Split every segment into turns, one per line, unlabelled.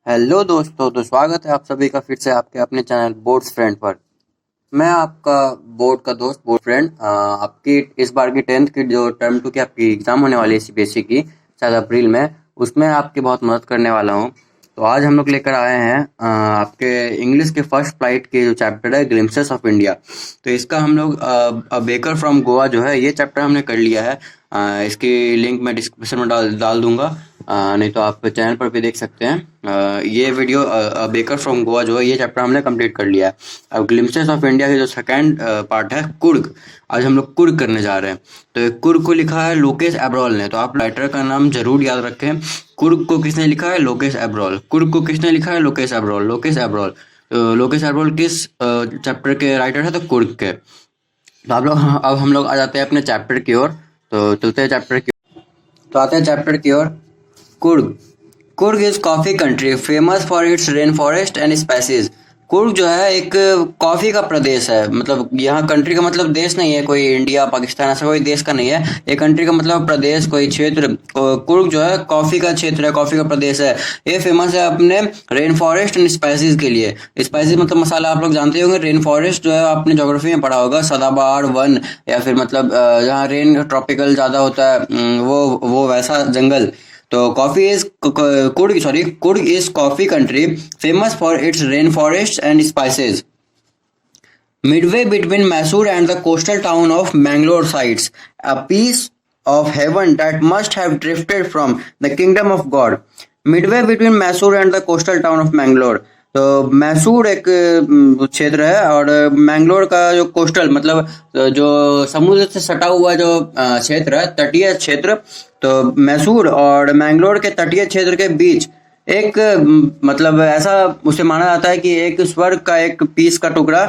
Hello दोस्तों, तो स्वागत है आप सभी का फिर से आपके अपने चैनल बोर्ड्स फ्रेंड पर। मैं आपका बोर्ड का दोस्त बोर्ड फ्रेंड। आपकी इस बार की 10th की जो टर्म 2 की आपकी एग्ज़ाम होने वाली है सीबीएसई की, शायद अप्रैल में, उसमें आपकी बहुत मदद करने वाला हूँ। तो आज हम लोग लेकर आए हैं आपके इंग्लिश के फर्स्ट फ्लाइट के जो चैप्टर है ग्लिम्पसेस ऑफ इंडिया। तो इसका हम लोग अ बेकर फ्रॉम गोवा जो है ये चैप्टर हमने कर लिया है। इसकी लिंक मैं डिस्क्रिप्शन में डाल डाल दूंगा। नहीं तो आप चैनल पर भी देख सकते हैं। ये वीडियो बेकर फ्रॉम गोवा जो है ये चैप्टर हमने कंप्लीट कर लिया है। अब ग्लिम्पसेस ऑफ इंडिया की जो सेकंड पार्ट है कुर्ग, आज हम लोग कुर्ग करने जा रहे हैं। तो ये कुर्ग को लिखा है लोकेश एब्रॉल ने, तो आप राइटर का नाम जरूर याद रखें। कुर्ग को किसने लिखा है? लोकेश एब्रॉल। कुर्ग को किसने लिखा है? लोकेश एब्रॉल। लोकेश एब्रॉल। तो लोकेश एब्रॉल किस चैप्टर के राइटर है? तो कुर्ग के। तो आप लोग अब हम लोग आ जाते हैं अपने चैप्टर की ओर। तो चलते हैं चैप्टर की। तो आते हैं चैप्टर की ओर। Coorg. Coorg is coffee country famous for its rain forest and spices. Coorg जो है एक कॉफी का प्रदेश है। मतलब यहाँ कंट्री का मतलब देश नहीं है, कोई इंडिया पाकिस्तान ऐसा कोई देश का नहीं है। ये कंट्री का मतलब प्रदेश, कोई क्षेत्र। कुर्ग जो है कॉफी का क्षेत्र है, कॉफी का प्रदेश है। ये फेमस है अपने रेन फॉरेस्ट एंड स्पाइसेस के लिए। स्पाइसेस मतलब मसाला, आप लोग जानते होंगे। रेन फॉरेस्ट जो है आपने ज्योग्राफी में पढ़ा होगा, सदाबहार वन, या फिर मतलब जहाँ रेन ट्रॉपिकल ज्यादा होता है, वो वैसा जंगल। तो coffee is Coorg is coffee country famous for its rain forest and spices. Midway between Mysore and the coastal town of Mangalore sites a piece of heaven that must have drifted from the kingdom of God. Midway between Mysore and the coastal town of Mangalore. तो मैसूर एक क्षेत्र है, और मैंगलोर का जो coastal मतलब जो समुद्र से सटा हुआ जो क्षेत्र है, तटीय क्षेत्र। तो मैसूर और मैंगलोर के तटीय क्षेत्र के बीच एक मतलब ऐसा उसे माना जाता है कि एक स्वर्ग का एक पीस का टुकड़ा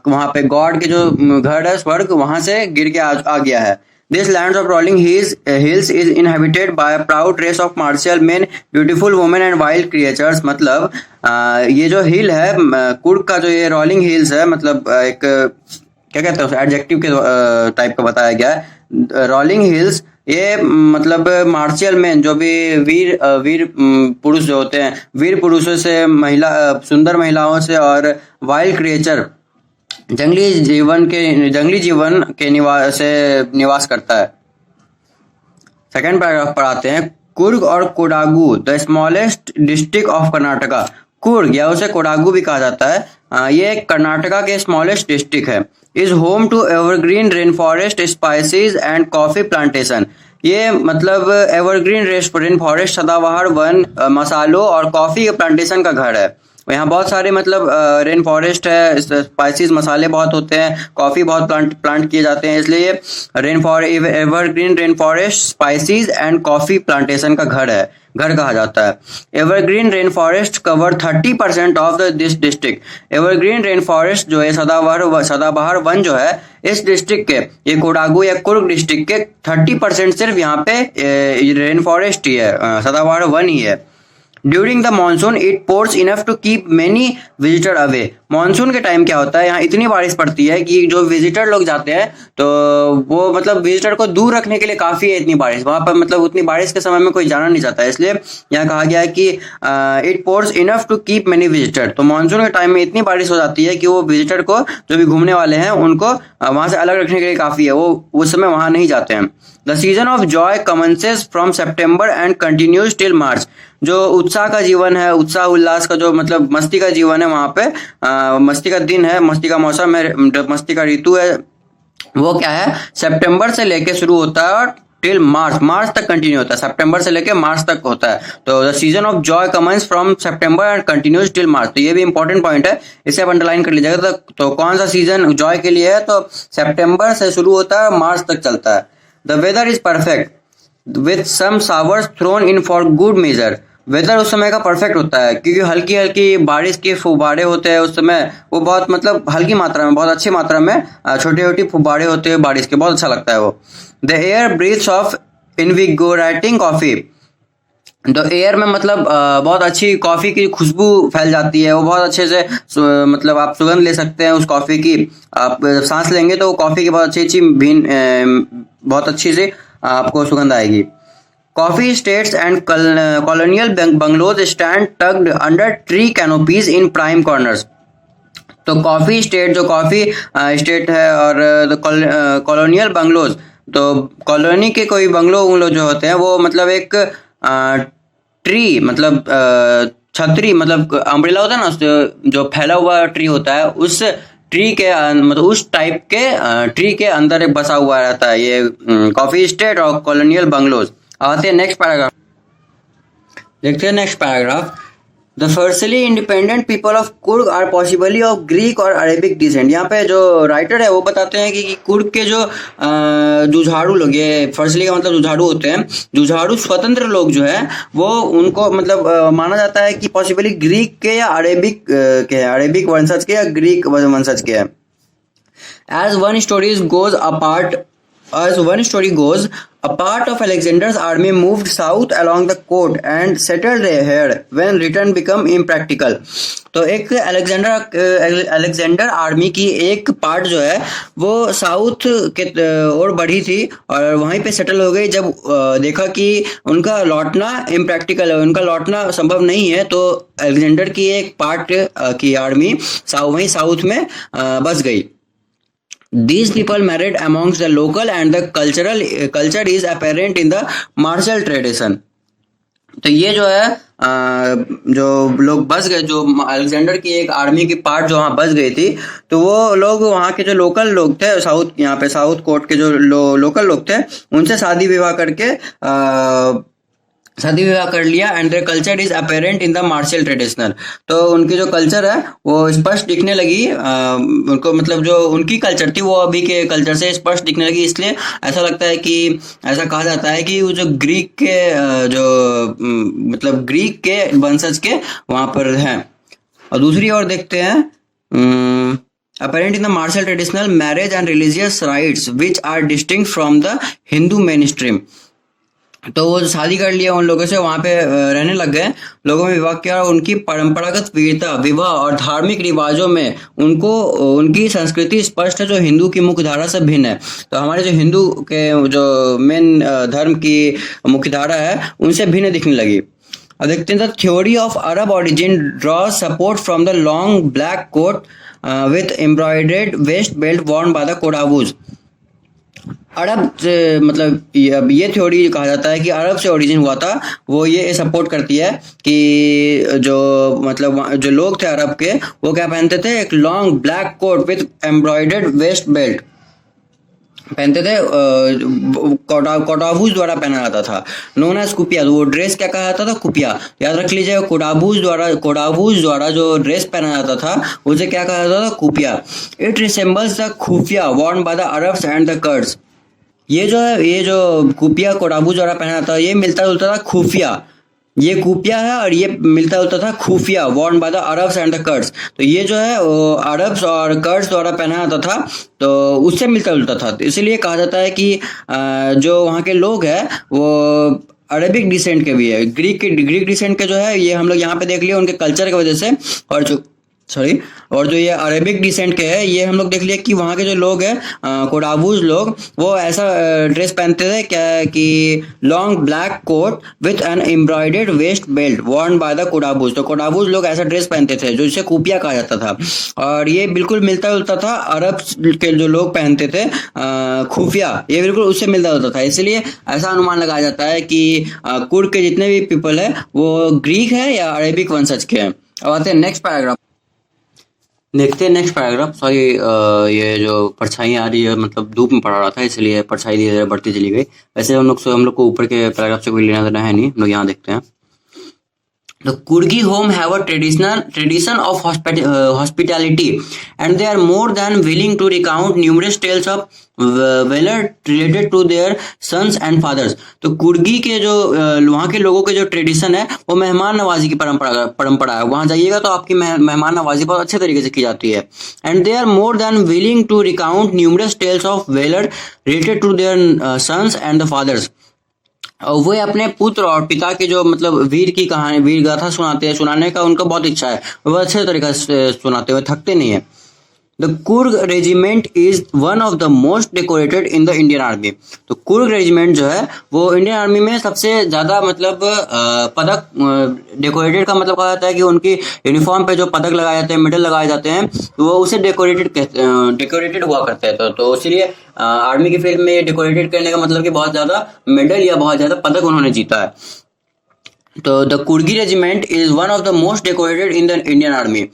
वहां पे गॉड के जो घर है स्वर्ग, वहां से गिर के आ गया है। This land of rolling hills is inhabited by proud race of martial men, beautiful women and wild creatures. मतलब ये जो हिल है कुर्ग का, जो ये रोलिंग हिल्स है, मतलब एक क्या कहते हैं उसे, एडजेक्टिव के टाइप का बताया गया है। रोलिंग हिल्स ये मतलब मार्शियल मैन, जो भी वीर पुरुष जो होते हैं, वीर पुरुषों से, सुंदर महिलाओं से, और वाइल्ड क्रिएचर जंगली जीवन के निवास करता है। सेकेंड पैराग्राफ पर आते हैं। कुर्ग और Kodagu the smallest district of Karnataka. Coorg या उसे कोडागू भी कहा जाता है, ये कर्नाटका के स्मॉलेस्ट डिस्ट्रिक्ट है। Is home to evergreen rain forest, spices and coffee plantation. ये मतलब एवरग्रीन रेन फॉरेस्ट, सदाबहार वन, मसालों और कॉफी के प्लांटेशन का घर है। यहाँ बहुत सारे मतलब रेन फॉरेस्ट है, स्पाइसेस मसाले बहुत होते हैं, कॉफी बहुत प्लांट किए जाते हैं, इसलिए evergreen rain forest, spices and coffee plantation का घर कहा जाता है। Evergreen rain forest cover 30% of this district. Evergreen rain forest जो है सदाबहार वन जो है इस डिस्ट्रिक्ट के, ये कोडागू या कुर्ग डिस्ट्रिक्ट के 30% सिर्फ यहाँ पे रेन फॉरेस्ट ही है, सदाबहार वन ही है। During the monsoon it pours enough to keep many visitor away. Monsoon के टाइम क्या होता है, यहाँ इतनी बारिश पड़ती है कि जो विजिटर लोग जाते हैं तो वो मतलब विजिटर को दूर रखने के लिए काफी है इतनी बारिश वहां पर। मतलब उतनी बारिश के समय में कोई जाना नहीं चाहता है, इसलिए यहाँ कहा गया है कि it pours enough to keep many visitor. तो मानसून के टाइम में इतनी बारिश हो जाती है कि वो विजिटर को, जो भी घूमने वाले हैं, उनको वहां से अलग रखने के लिए काफी है, वो उस समय वहां नहीं जाते हैं। The season of Joy commences from September and continues till मार्च। जो उत्साह का जीवन है, उत्साह उल्लास का जो मतलब मस्ती का जीवन है वहां पे, मस्ती का दिन है, मस्ती का मौसम है, मस्ती का ऋतु है, वो क्या है, सितंबर से लेके शुरू होता है और टिल मार्च तक कंटिन्यू होता है। सितंबर से लेके मार्च तक होता है। तो the season of joy commences from September and continues till March. तो ये भी इंपॉर्टेंट पॉइंट है, इसे आप अंडरलाइन कर लीजिएगा। तो कौन सा सीजन जॉय के लिए है, तो सितंबर से शुरू होता है, मार्च तक चलता है। The weather is perfect with some showers thrown in for good measure. Weather उस समय का परफेक्ट होता है क्योंकि हल्की हल्की बारिश के फुब्बारे होते हैं उस समय, वो बहुत मतलब हल्की मात्रा में, बहुत अच्छी मात्रा में छोटी छोटी फुब्बारे होते हैं बारिश के, बहुत अच्छा लगता है वो। The air breathes of invigorating coffee. तो एयर में मतलब बहुत अच्छी कॉफी की खुशबू फैल जाती है, वो बहुत अच्छे से मतलब आप सुगंध ले सकते हैं उस कॉफी की। आप सांस लेंगे तो कॉफी की बहुत अच्छी बहुत अच्छी से आपको सुगंध आएगी। Coffee estates and colonial bungalows stand tucked under tree canopies in prime corners. तो कॉफी स्टेट जो कॉफी स्टेट है और कॉलोनियल बंगलोज, तो कॉलोनी के कोई बंगलो जो होते हैं वो मतलब एक ट्री मतलब छतरी मतलब अम्ब्रेला होता है ना, जो फैला हुआ ट्री होता है, उस ट्री के मतलब उस टाइप के ट्री के अंदर बसा हुआ रहता है ये कॉफी स्टेट और कॉलोनियल बंगलोज। आते हैं नेक्स्ट पैराग्राफ, देखते हैं next paragraph. The fiercely independent people of Coorg are possibly of Greek और अरेबिक डिसेंट। यहाँ पे जो राइटर है वो बताते हैं कि कुर्ग के जो जुझारू लोग, ये फर्स्टली का मतलब जुझारू होते हैं, जुझारू स्वतंत्र लोग जो है वो उनको मतलब माना जाता है कि पॉसिबली ग्रीक के या अरेबिक के, अरेबिक वंशज के या ग्रीक वंशज के हैं। As one story goes, a part of Alexander's army moved south along the coast and settled here when return became impractical. तो एक अलेक्जेंडर आर्मी की एक पार्ट जो है वो साउथ के ओर बढ़ी थी और वहीं पे सेटल हो गई जब देखा कि उनका लौटना इम्प्रैक्टिकल है, उनका लौटना संभव नहीं है, तो अलेक्जेंडर की एक पार्ट की आर्मी वहीं साउथ में बस गई। These people married amongst the local and the culture is apparent in the martial tradition. तो ये जो है जो लोग बस गए, जो अलेक्जेंडर की एक आर्मी की पार्ट जो वहाँ बस गई थी, तो वो लोग वहाँ के जो लोकल लोग थे, यहाँ पे साउथ कोर्ट के जो लोकल लोग थे, उनसे शादी विवाह कर लिया। And their culture is apparent in the martial traditional. तो उनकी जो कल्चर है वो स्पष्ट दिखने लगी, उनको मतलब जो उनकी कल्चर थी वो अभी के कल्चर से स्पष्ट दिखने लगी। इसलिए ऐसा लगता है कि ऐसा कहा जाता है कि वो जो ग्रीक के मतलब ग्रीक के वंशज के वहां पर हैं। और दूसरी ओर देखते हैं, apparent in the martial traditional marriage and religious rites which are distinct from the Hindu mainstream। तो वो शादी कर लिया उन लोगों से, वहां पे रहने लग गए, लोगों में विवाह किया और उनकी परंपरागत वीरता, विवाह और धार्मिक रिवाजों में उनकी संस्कृति स्पष्ट है जो हिंदू की मुख्य धारा से भिन्न है। तो हमारे जो हिंदू के जो मेन धर्म की मुख्य धारा है उनसे भिन्न दिखने लगी। अब देखते हैं, the theory of Arab origin draw support from the long black coat with embroidered waist belt worn by the Kodavus. Arab से मतलब ये थ्योरी कहा जाता है कि अरब से ओरिजिन हुआ था, वो ये सपोर्ट करती है कि जो मतलब जो लोग थे अरब के, वो क्या पहनते थे, एक long black coat with embroidered waist belt पहनते थे, कोडावूज द्वारा पहना जाता था, नोन एज कुपिया। वो ड्रेस क्या कहा जाता था, कुपिया। याद रख लीजिए, कोडावूज द्वारा जो ड्रेस पहना जाता था उसे क्या कहा जाता था, कुपिया। इट रिसेंबल्स द खुफिया Warne by the Arabs and the curds. ये जो कुपिया कोडावूज द्वारा पहना जाता था, ये मिलता जुलता था खुफिया, ये कुपिया है और ये मिलता जुलता था खुफिया Warne by the Arabs and the curds. तो ये जो है वो अरब्स और कर्ड्स द्वारा पहना जाता था, तो उससे मिलता जुलता था। तो इसीलिए कहा जाता है कि जो वहाँ के लोग हैं वो अरेबिक डिसेंट के भी है, ग्रीक डिसेंट के जो है, ये हम लोग यहाँ पे देख लिया उनके कल्चर की वजह से। और जो ये अरेबिक डिसेंट के हैं, ये हम लोग देख लिया कि वहाँ के जो लोग हैं कोडावूज लोग, वो ऐसा ड्रेस पहनते थे क्या कि long black coat with an embroidered waist belt worn by the Kodavus. तो कोडावूज लोग ऐसा ड्रेस पहनते थे जो इसे कुपिया कहा जाता था, और ये बिल्कुल मिलता जुलता था अरब के जो लोग पहनते थे खुफिया, ये बिल्कुल उससे मिलता जुलता था। इसलिए ऐसा अनुमान लगाया जाता है कि कुर्द के जितने भी पीपल है वो ग्रीक है या अरेबिक वंशज के हैं। अब आते हैं नेक्स्ट पैराग्राफ, देखते हैं नेक्स्ट पैराग्राफ। सॉरी, ये जो परछाई आ रही है, मतलब धूप में पड़ा रहा था इसलिए परछाई धीरे धीरे बढ़ती चली गई। वैसे हम लोग को ऊपर के पैराग्राफ से कोई लेना देना है नहीं, हम लोग यहाँ देखते हैं। The Kurgi home have a tradition of hospitality, and they are more than willing to recount numerous tales of valor related to their sons and fathers। तो कुर्गी के जो वहाँ के लोगों के जो ट्रेडिशन है वो मेहमान नवाजी की परंपरा है। वहाँ जाइएगा तो आपकी मेहमान नवाजी बहुत अच्छे तरीके से की जाती है। And they are more than willing to recount numerous tales of valour related to their sons and the fathers. और वो अपने पुत्र और पिता के जो मतलब वीर की कहानी, वीर गाथा सुनाने का उनका बहुत इच्छा है, वो अच्छे तरीके से सुनाते हुए थकते नहीं है। The Coorg regiment is one of the most decorated in the Indian army. तो कुर्ग रेजिमेंट जो है वो इंडियन आर्मी में सबसे ज्यादा मतलब पदक डेकोरेटेड का मतलब कहा जाता है कि उनकी यूनिफॉर्म पे जो पदक लगाए जाते हैं, मेडल लगाए जाते हैं, तो वो उसे डेकोरेटेड हुआ करते हैं। तो इसलिए आर्मी की फील्ड में डेकोरेटेड करने का मतलब कि बहुत ज्यादा मेडल या बहुत ज्यादा पदक उन्होंने जीता है। तो the कुर्गी regiment is one of the most decorated in the Indian army.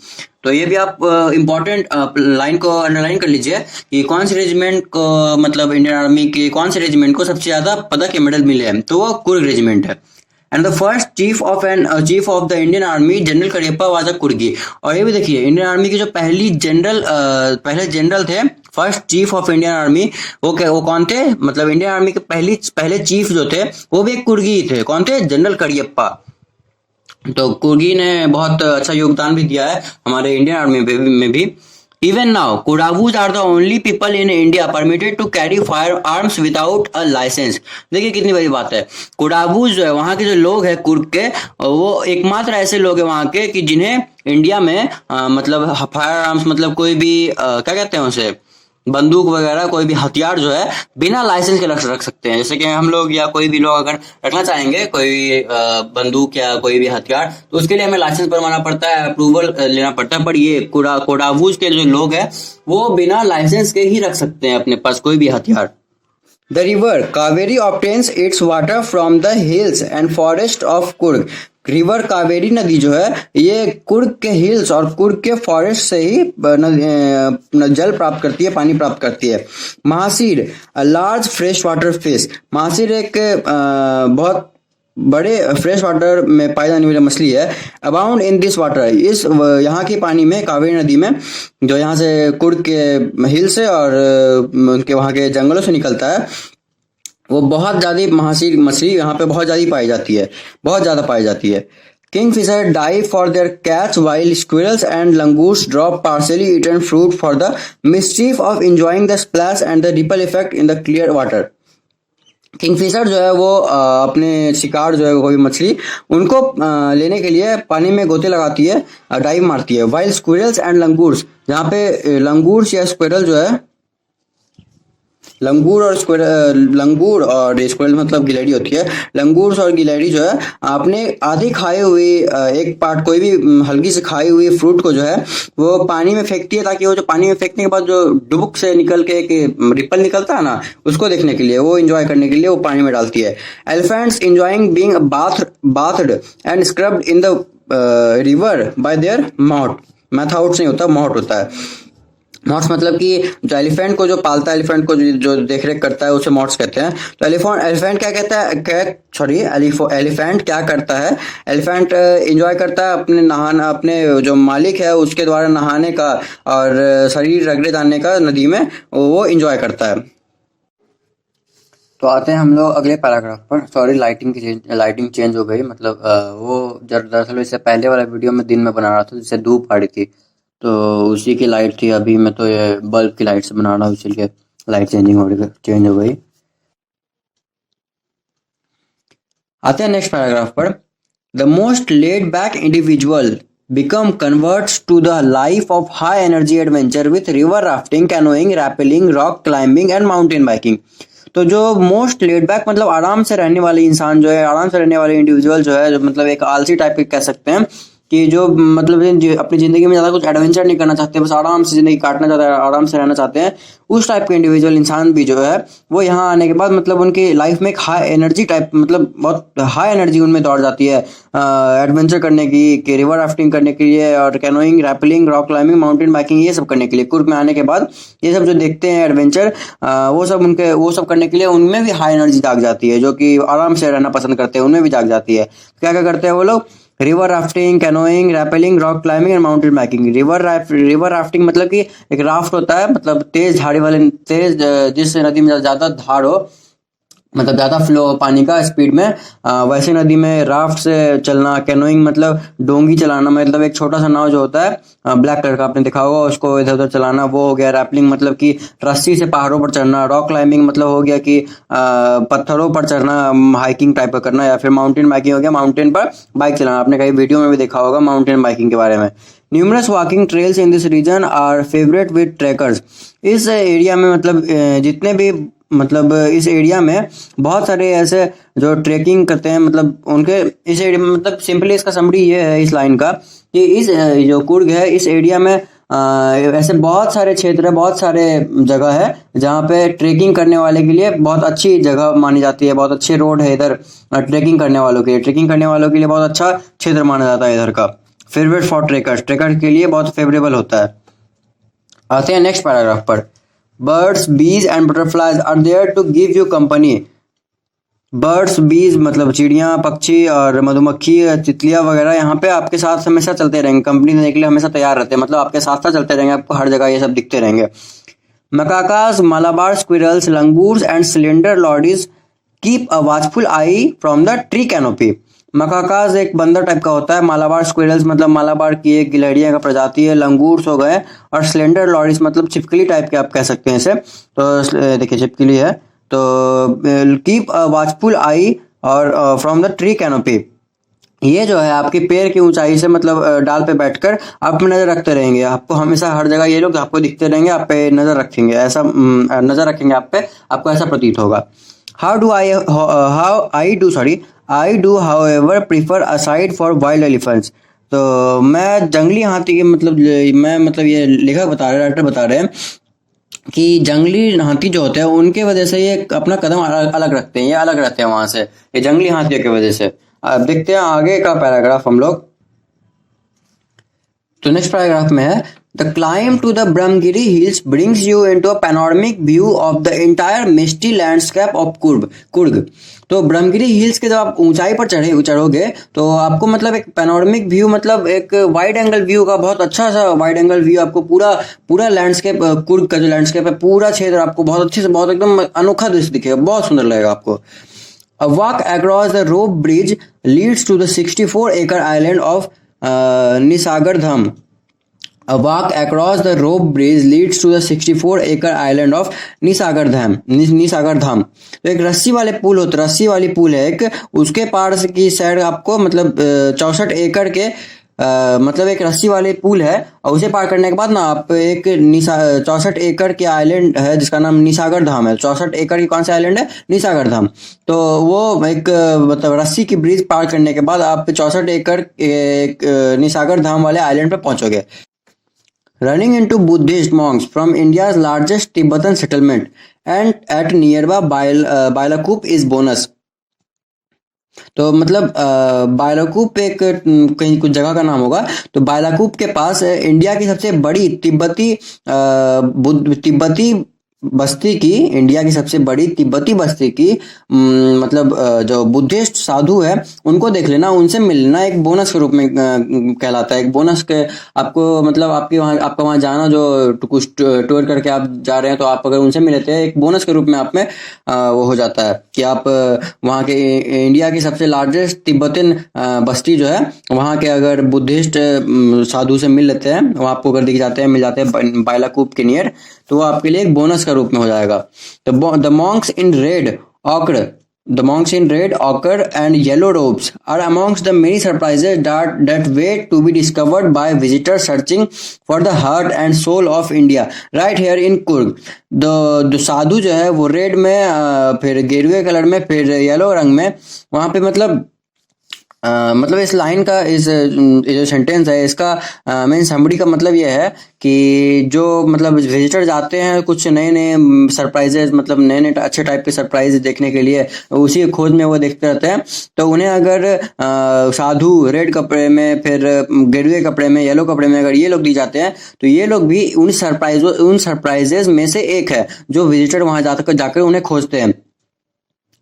तो ये भी आप इम्पोर्टेंट लाइन को अंडरलाइन कर लीजिए कि कौन से रेजिमेंट को मतलब इंडियन आर्मी के कौन से रेजिमेंट को सबसे ज्यादा पदक या मेडल मिले हैं, तो वो कुर्ग रेजिमेंट है। And the first chief of the Indian army general Cariappa was a Coorgi. और ये भी देखिए इंडियन आर्मी की जो पहले जनरल थे, first chief of Indian army, वो कौन थे, मतलब इंडियन आर्मी के पहले चीफ जो थे वो भी एक कुर्गी ही थे। कौन थे? जनरल करियप्पा। तो कुर्गी ने बहुत अच्छा योगदान भी दिया है हमारे इंडियन आर्मी में भी। Even now Kodavus are the only people in India permitted to carry firearms without a licence. देखिए कितनी बड़ी बात है। कोडावूज जो है वहां के जो लोग हैं कुर्ग के, वो एकमात्र ऐसे लोग हैं वहां के कि जिन्हें इंडिया में मतलब फायर आर्म्स मतलब कोई भी क्या कहते हैं उसे, बंदूक वगैरह कोई भी हथियार जो है बिना लाइसेंस के रख सकते हैं। जैसे कि हम लोग या कोई भी लोग अगर रखना चाहेंगे कोई बंदूक या कोई भी हथियार, तो उसके लिए हमें लाइसेंस बनवाना पड़ता है, अप्रूवल लेना पड़ता है। पर ये कोडावूज के जो लोग हैं वो बिना लाइसेंस के ही रख सकते हैं अपने पास कोई भी हथियार। The river Kaveri obtains its water from the hills and forest of Kurg। River Kaveri नदी जो है ये कुर्ग के हिल्स और कुर्ग के फॉरेस्ट से ही जल प्राप्त करती है, पानी प्राप्त करती है। Mahseer large fresh water fish. Mahseer एक बहुत बड़े फ्रेश वाटर में पाई जाने वाली मछली है। अबाउंड इन दिस वाटर, इस यहाँ के पानी में, कावेरी नदी में, जो यहाँ से कुर्ग के हिल से और उनके वहाँ के जंगलों से निकलता है, वो बहुत ज्यादा महासीर मछली यहाँ पे बहुत ज्यादा पाई जाती है, बहुत ज्यादा पाई जाती है। Kingfisher dive for their catch while squirrels and langurs drop partially eaten fruit for the mischief of enjoying the splash and the ripple effect in the clear water। Kingfisher जो है वो अपने शिकार जो है कोई मछली उनको लेने के लिए पानी में गोते लगाती है, डाइव मारती है। वाइल स्क्विरल्स एंड लंगूर्स, जहाँ पे लंगूर्स या स्क्विरल जो है, लंगूर और स्क्विरल मतलब गिलहरी होती है। लंगूर्स और गिलहरी जो है अपने आधी खाई हुई एक पार्ट, कोई भी हल्की से खाई हुई फ्रूट को जो है वो पानी में फेंकती है, ताकि वो जो पानी में फेंकने के बाद जो डुबुक से निकल के एक रिपल निकलता है ना, उसको देखने के लिए, वो एंजॉय करने के लिए वो पानी में डालती है। Elephants enjoying being bathed and scrubbed in the river by their mouth outs नहीं होता, माउथ होता है। मॉट्स मतलब कि जो एलिफेंट को जो पालता है, एलिफेंट को जो देख रेख करता है, उसे मॉट्स कहते हैं। तो एलिफेंट क्या कहता है, एलिफेंट क्या करता है, एलिफेंट एंजॉय करता है अपने जो मालिक है उसके द्वारा नहाने का और शरीर रगड़े जाने का नदी में, वो एंजॉय करता है। तो आते हैं हम लोग अगले पैराग्राफ पर। सॉरी लाइटिंग चेंज हो गई, मतलब वो दरअसल इससे पहले वाला वीडियो में दिन में बना रहा था जिससे धूप आ रही थी, तो उसी की लाइट थी। अभी मैं तो ये बल्ब की लाइट से बना रहा हूँ, इसलिए लाइट चेंज हो गई। आते हैं नेक्स्ट पैराग्राफ पर। The most laid back individual become converts to the life of high energy adventure with river rafting, canoeing, rappelling, rock climbing and mountain biking। तो जो मोस्ट लेड बैक मतलब आराम से रहने वाले इंसान जो है, आराम से रहने वाले इंडिविजुअल जो है, जो मतलब एक आलसी टाइप के कह सकते हैं कि जो मतलब अपनी जिंदगी में ज्यादा कुछ एडवेंचर नहीं करना चाहते, बस आराम से जिंदगी काटना चाहते हैं, आराम से रहना चाहते हैं, उस टाइप के इंडिविजुअल इंसान भी जो है वो यहाँ आने के बाद मतलब उनकी लाइफ में एक हाई एनर्जी टाइप, मतलब बहुत हाई एनर्जी उनमें दौड़ जाती है एडवेंचर करने की, रिवर राफ्टिंग करने के लिए और canoeing, rappelling, rock climbing, mountain biking, ये सब करने के लिए। कुर्ग में आने के बाद ये सब जो देखते हैं एडवेंचर, वो सब करने के लिए उनमें भी हाई एनर्जी जाग जाती है, जो कि आराम से रहना पसंद करते हैं, उनमें भी जाग जाती है। क्या क्या करते हैं वो लोग? River rafting, canoeing, rappelling, rock climbing and mountain biking. River rafting मतलब कि एक राफ्ट होता है, मतलब तेज जिस नदी में ज्यादा धार हो, मतलब ज्यादा फ्लो पानी का स्पीड में, वैसे नदी में राफ्ट से चलना। कैनोइंग मतलब डोंगी चलाना, मतलब एक छोटा सा नाव जो होता है ब्लैक कलर का, आपने देखा होगा, उसको इधर उधर चलाना, वो हो गया। रैपलिंग मतलब कि रस्सी से पहाड़ों पर चढ़ना। रॉक क्लाइंबिंग मतलब हो गया कि पत्थरों पर चढ़ना, हाइकिंग टाइप का करना। या फिर माउंटेन बाइकिंग हो गया, माउंटेन पर बाइक चलाना। आपने कहीं वीडियो में भी देखा होगा माउंटेन बाइकिंग के बारे में। Numerous walking trails in this region are favourite with trekkers. इस एरिया में मतलब जितने भी मतलब इस एरिया में बहुत सारे ऐसे जो ट्रेकिंग करते हैं, मतलब उनके इस एरिया में मतलब सिंपली इसका समरी ये है इस लाइन का कि इस जो कुर्ग है इस एरिया में ऐसे बहुत सारे क्षेत्र है, बहुत सारे जगह है जहाँ पे ट्रेकिंग करने वाले के लिए बहुत अच्छी जगह मानी जाती है, बहुत अच्छे रोड है इधर ट्रेकिंग करने वालों के लिए। ट्रेकिंग करने वालों के लिए बहुत अच्छा क्षेत्र माना जाता है इधर का। फेवरेट फॉर ट्रेकर्स, ट्रेकर के लिए बहुत फेवरेबल होता है। आते हैं नेक्स्ट पैराग्राफ पर। Birds bees and butterflies are there to give you company. Birds bees मतलब चिड़िया, पक्षी और मधुमक्खी, तितलियां वगैरह यहाँ पे आपके साथ हमेशा चलते रहेंगे, कंपनी देने के लिए हमेशा तैयार रहते हैं, मतलब आपके साथ साथ चलते रहेंगे, आपको हर जगह ये सब दिखते रहेंगे। Macaques, Malabar squirrels, langurs and slender lorises keep a watchful eye from the tree canopy. Macaques एक बंदर टाइप का होता है, मालाबार स्क्विरल्स मतलब मालाबार की एक गिलहरियां का प्रजाति है, लंगूर्स हो गए, और सिलेंडर लॉरीज मतलब छिपकली टाइप के आप कह सकते हैं इसे। तो देखिए छिपकली है, तो कीप अ वॉचफुल आई और फ्रॉम द ट्री कैनोपी, ये जो है आपके पैर की ऊंचाई से मतलब डाल पे बैठकर आप नजर रखते रहेंगे, आपको हमेशा हर जगह ये लोग आपको दिखते रहेंगे, आप पे नजर रखेंगे, ऐसा नजर रखेंगे आप पे, आपको ऐसा प्रतीत होगा। I do however prefer aside for wild elephants. तो मैं जंगली हाथी के मतलब मैं मतलब ये लेखक बता रहे हैं, राइटर बता रहे हैं कि जंगली हाथी जो होते हैं उनके वजह से ये अपना कदम अलग रखते हैं, ये अलग रहते हैं वहां से, ये जंगली हाथियों की वजह से। अब देखते हैं आगे का पैराग्राफ हम लोग। तो नेक्स्ट पैराग्राफ में है the climb to the Brahmagiri hills brings you into a panoramic view of the entire misty landscape of Coorg. तो ब्रह्मगिरी हिल्स के जब आप ऊंचाई पर चढ़ोगे तो आपको मतलब एक पैनोरामिक व्यू, मतलब एक वाइड एंगल व्यू का बहुत अच्छा सा वाइड एंगल व्यू, आपको पूरा लैंडस्केप, कुर्ग का जो लैंडस्केप है पूरा क्षेत्र आपको बहुत अच्छे से, बहुत एकदम अनोखा दृश्य दिखेगा, बहुत सुंदर लगेगा आपको। A walk across the rope bridge leads to the 64-acre island of Nisagardham. A walk across the rope bridge leads to the 64-acre island of Nisagardham. निसागरधाम तो एक रस्सी वाली पुल है एक, उसके पार की साइड आपको मतलब 64 एकड़ के मतलब एक रस्सी वाले पुल है, और उसे पार करने के बाद ना आप एक 64 एकड़ के आइलैंड है जिसका नाम निसागर धाम है। 64 एकड़ की कौन सा आइलैंड है? निसागर धाम। तो वो एक मतलब रस्सी की ब्रिज पार करने के बाद आप 64 एकड़ एक निसागर धाम वाले आइलैंड पे पहुंचोगे। Running into Buddhist monks from India's largest Tibetan settlement and at nearby Bailakup is bonus। तो मतलब बायलाकूप एक कहीं कुछ जगह का नाम होगा, तो बायलाकूप के पास इंडिया की सबसे बड़ी तिब्बती बस्ती की, इंडिया की सबसे बड़ी तिब्बती बस्ती की मतलब जो बुद्धिस्ट साधु है उनको देख लेना, उनसे मिलना एक बोनस के रूप में कहलाता है। एक बोनस के आपको मतलब आपका वहाँ जाना, जो कुछ टूर करके आप जा रहे हैं, तो आप अगर उनसे मिलते हैं एक बोनस के रूप में आप में वो हो जाता है कि आप वहाँ के इंडिया की सबसे लार्जेस्ट तिब्बतन बस्ती जो है वहाँ के अगर बुद्धिस्ट साधु से मिल लेते हैं, वो आपको अगर दिख जाते हैं, मिल जाते हैं बायलाकूप के नियर, तो वो आपके लिए एक बोनस का रूप में हो जाएगा। The monks in red ochre and yellow robes are amongst the many surprises that wait to be discovered by visitors searching for the heart and soul of India right here in Kurg। the साधु जो है वो red में, फिर गेरुए colour में, फिर yellow रंग में, वहां पे मतलब इस लाइन का जो सेंटेंस है इसका मेन समरी का मतलब ये है कि जो मतलब विजिटर जाते हैं कुछ नए नए सरप्राइजेज, मतलब नए नए अच्छे टाइप के सरप्राइज देखने के लिए, उसी खोज में वो देखते रहते हैं। तो उन्हें अगर साधु रेड कपड़े में, फिर गेरुए कपड़े में, येलो कपड़े में अगर ये लोग दी जाते हैं, तो ये लोग भी उन सरप्राइजेज में से एक है जो विजिटर वहां जाकर उन्हें खोजते हैं।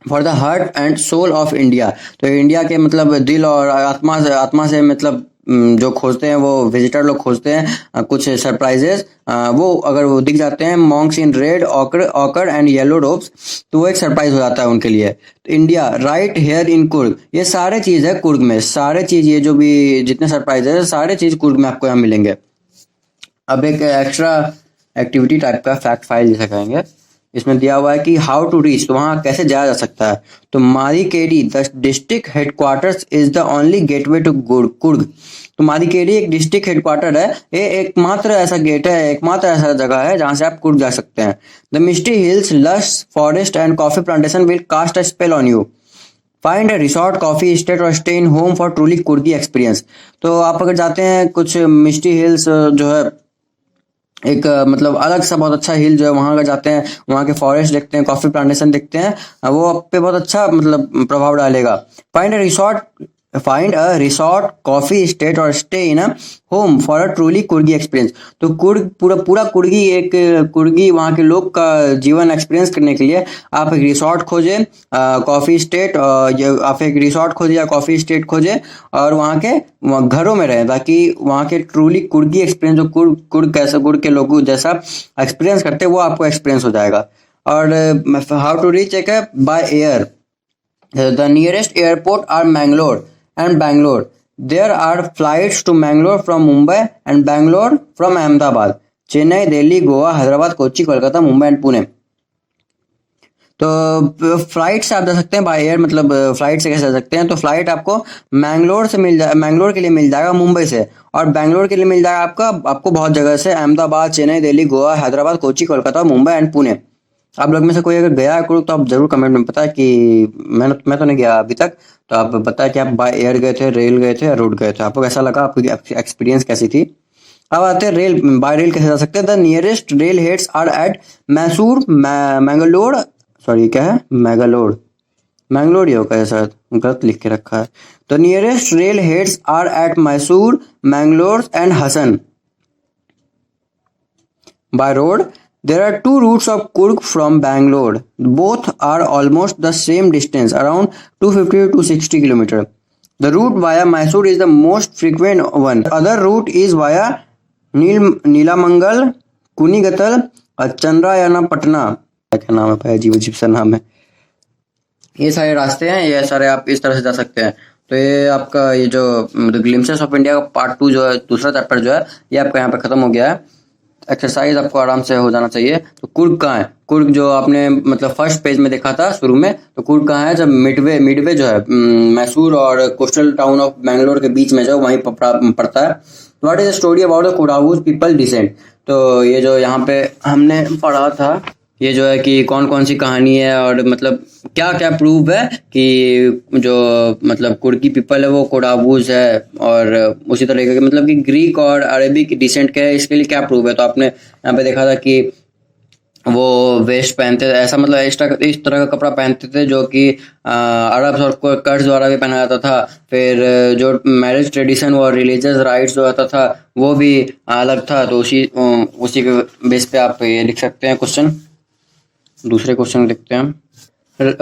For the heart and soul of India, तो इंडिया के मतलब दिल और आत्मा से मतलब जो खोजते हैं, वो विजिटर लोग खोजते हैं कुछ सरप्राइजेस, वो अगर वो दिख जाते हैं Monks in red occur and yellow ropes, तो वो एक सरप्राइज हो जाता है उनके लिए। तो India right here in Coorg, ये सारे चीज है कुर्ग में, सारे चीज ये जो भी जितने सरप्राइजेस है सारे चीज कुर्ग में आपको यहाँ मिलेंगे। अब एक एक्स्ट्रा एक्टिविटी टाइप का फैक्ट फाइल जैसा कहेंगे, इसमें दिया हुआ है कि हाउ टू रीच, तो वहां कैसे जाया जा सकता है। तो Madikeri the district headquarters is the only gateway to Coorg. तो मादिकेरी एक डिस्ट्रिक्ट हेडक्वार्टर है। ये एकमात्र ऐसा गेट है, एकमात्र ऐसा जगह है जहां से आप कुर्ग जा सकते हैं। The misty hills, lush forest and coffee plantation will cast a spell on you. Find a resort, coffee state और stay in home for truly Coorgi experience. तो आप अगर जाते हैं कुछ मिस्टी हिल्स जो है एक मतलब अलग सा बहुत अच्छा हिल जो है, वहां अगर जाते हैं, वहां के फॉरेस्ट देखते हैं, कॉफी प्लांटेशन देखते हैं, वो आप पे बहुत अच्छा मतलब प्रभाव डालेगा। Find a resort, coffee state और stay in a home for a truly Coorgi experience. तो कुर्ग पूरा पूरा कुर्गी एक कुर्गी वहाँ के लोग का जीवन एक्सपीरियंस करने के लिए आप एक रिसॉर्ट खोजें, कॉफी स्टेट, आप एक रिसॉर्ट खोजें या कॉफी स्टेट खोजें और वहाँ घरों में रहें, ताकि वहाँ के ट्रूली कुर्गी एक्सपीरियंस जो कुर्ग के लोगों जैसा एक्सपीरियंस करते हैं वो आपको एक्सपीरियंस हो जाएगा। और हाउ टू रीच एक by air. The nearest airport are Mangalore and Bangalore. There are flights to Mangalore from Mumbai and Bangalore from Ahmedabad. Chennai, Delhi, Goa, Hyderabad, Kochi, Kolkata, Mumbai and Pune. तो फ्लाइट से आप जा सकते हैं बाय एयर, मतलब फ्लाइट से कैसे जा सकते हैं, तो फ्लाइट आपको मैंगलोर के लिए मिल जाएगा मुंबई से, और बैंगलोर के लिए मिल जाएगा आपको बहुत जगह से, अहमदाबाद, चेन्नई, दिल्ली, गोवा, हैदराबाद, कोच्चि, कोलकाता, मुंबई एंड पुणे। आप लोग में से कोई अगर गया है कुर्ग तो आप जरूर कमेंट में बताएं कि मैं तो नहीं गया अभी तक, तो आप बताएं कि आप बाय एयर गए थे, रेल गए थे या रोड गए थे, आपको कैसा लगा, आपकी एक्सपीरियंस कैसी थी। अब आते हैं रेल, बाय रेल कैसे जा सकते हैं। The nearest rail heads are at Mysore, Mangalore, sorry क्या है, मैंगलोर ही होगा शायद, गलत लिख के रखा है। तो nearest rail heads are at Mysore, Mangalore and Hassan. By road, there are two routes of Kurg from Bangalore. Both are almost the same distance, around 250 to 260 km. The route via Mysore is the most frequent one. The other route is via Neelamangal, Kunigatal, Chandrayanapatna. क्या नाम है भाई, अजीब अजीब सा नाम है। ये सारे रास्ते हैं, ये सारे आप इस तरह से जा सकते हैं। तो ये आपका ये जो ग्लिम्सेस ऑफ इंडिया का पार्ट 2 जो है, दूसरा चैप्टर जो है, ये आपका यहाँ पे खत्म हो गया है। एक्सरसाइज आपको आराम से हो जाना चाहिए। तो कुर्ग कहाँ है, कुर्ग जो आपने मतलब फर्स्ट पेज में देखा था शुरू में, तो कुर्ग कहाँ है, जब मिडवे जो है मैसूर और कोस्टल टाउन ऑफ बैंगलोर के बीच में जो वहीं पड़ता है। What is the story about the Kodagus people descent. तो ये जो यहाँ पे हमने पढ़ा था, ये जो है कि कौन कौन सी कहानी है और मतलब क्या क्या प्रूफ है कि जो मतलब कुर्की पीपल है वो कोडागूज है, और उसी तरीके के मतलब कि ग्रीक और अरेबिक डिसेंट के है, इसके लिए क्या प्रूफ है। तो आपने यहाँ पे देखा था कि वो वेस्ट पहनते थे, ऐसा मतलब इस तरह का कपड़ा पहनते थे जो कि अरब और कर्ज द्वारा भी पहना जाता था। फिर जो मैरिज ट्रेडिशन और रिलीजियस राइट्स जो आता था वो भी अलग था। तो उसी के बेस पे आप ये लिख सकते हैं क्वेश्चन। दूसरे क्वेश्चन देखते हैं,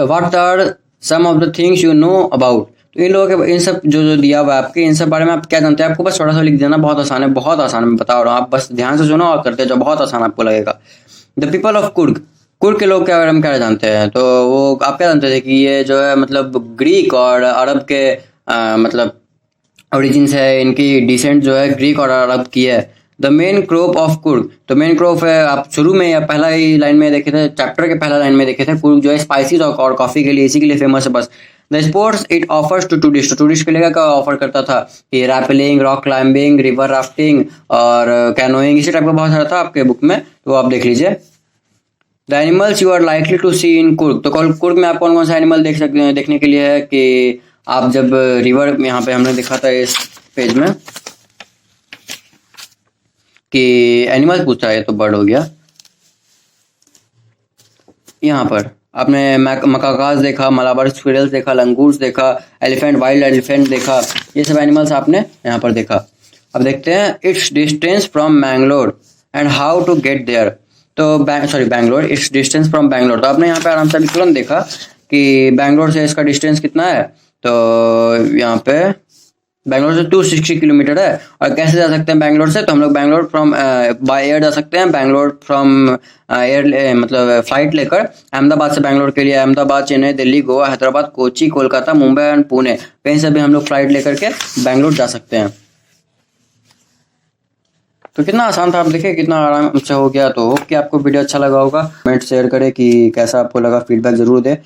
what are some of the things you know about. तो इन लोगों के इन सब जो दिया हुआ है आपके, इन सब बारे में आप क्या जानते हैं, आपको बस थोड़ा सा लिख देना, बहुत आसान है, बहुत आसान है, मैं बता रहा हूँ, आप बस ध्यान से सुनो और करते जाओ, बहुत आसान आपको लगेगा। The people of Coorg, Coorg के लोग के बारे में क्या जानते हैं, तो वो आप क्या जानते थे कि ये जो है मतलब ग्रीक और अरब के मतलब ओरिजिन है, इनकी डिसेंट जो है ग्रीक और अरब की है। The main crop of Coorg, तो मेन क्रॉप है, आप शुरू में या पहला ही लाइन में देखे थे, चैप्टर के पहला लाइन में देखे थे, कुर्ग जो है स्पाइसेस और कॉफी के लिए, इसी के लिए फेमस है बस। The sports it offers to tourist, तो टूरिस्ट के लिए क्या ऑफर करता था कि rappelling, rock climbing, river rafting और कैनोइंग, इसी टाइप का बहुत सारा था आपके बुक में, तो आप देख लीजिए। The animals you are likely to see in Coorg, तो कुर्ग में आप कौन कौन से एनिमल देख सकते हैं, देखने के लिए है कि आप जब रिवर, यहाँ पे हमने देखा था इस पेज में कि एनिमल पूछा है, तो बर्ड हो गया। यहाँ पर आपने मकाकास देखा, मलाबार स्क्विरल्स देखा, लंगूर्स देखा, एलिफेंट, वाइल्ड एलिफेंट देखा, ये सब एनिमल्स आपने यहाँ पर देखा। अब देखते हैं its distance from Mangalore and how to get there. तो Bangalore, its distance from Bangalore, तो आपने यहाँ पे आराम से अभी तुरंत देखा कि बैंगलोर से इसका डिस्टेंस कितना है। तो यहाँ पे बैंगलोर से 260 किलोमीटर है। और कैसे जा सकते हैं बैंगलोर से, तो हम लोग बैंगलोर फ्रॉम बाय एयर जा सकते हैं, बैंगलोर फ्रॉम एयर मतलब फ्लाइट लेकर अहमदाबाद से बैंगलोर के लिए, अहमदाबाद, चेन्नई, दिल्ली, गोवा, हैदराबाद, कोच्चि, कोलकाता, मुंबई एंड पुणे, कहीं से भी हम लोग फ्लाइट लेकर के बैंगलोर जा सकते हैं। तो कितना आसान था, आप देखिए कितना आराम से हो गया। तो होप कि आपको वीडियो अच्छा लगा होगा, कमेंट शेयर करें कि कैसा आपको लगा, फीडबैक जरूर दें।